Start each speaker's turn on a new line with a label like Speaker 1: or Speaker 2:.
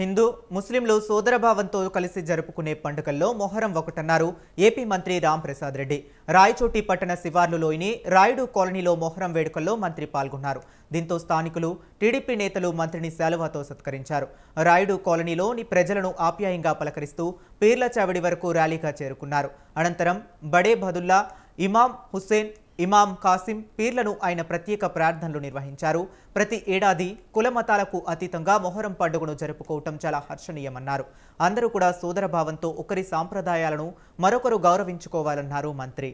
Speaker 1: హిందూ ముస్లింలు సోదరభావంతో కలిసి జరుపుకునే పండుగల్లో మొహరం ఒకటన్నారు ఏపీ మంత్రి రాంప్రసాద్ రెడ్డి. రాయచోటి పట్టణ శివార్లులోని రాయుడు కాలనీలో మొహరం వేడుకల్లో మంత్రి పాల్గొన్నారు. దీంతో స్థానికులు, టీడీపీ నేతలు మంత్రిని శాలువాతో సత్కరించారు. రాయుడు కాలనీలోని ప్రజలను ఆప్యాయంగా పలకరిస్తూ పీర్ల చావడి వరకు ర్యాలీగా చేరుకున్నారు. అనంతరం బడే బదుల్లా, ఇమాం హుస్సేన్, ఇమాం కాసిం పీర్లను ఆయన ప్రత్యేక ప్రార్థనలు నిర్వహించారు. ప్రతి ఏడాది కులమతాలకు అతీతంగా మొహరం పండుగను జరుపుకోవటం చాలా హర్షణీయమన్నారు. అందరూ కూడా సోదరభావంతో ఒకరి సాంప్రదాయాలను మరొకరు గౌరవించుకోవాలన్నారు మంత్రి.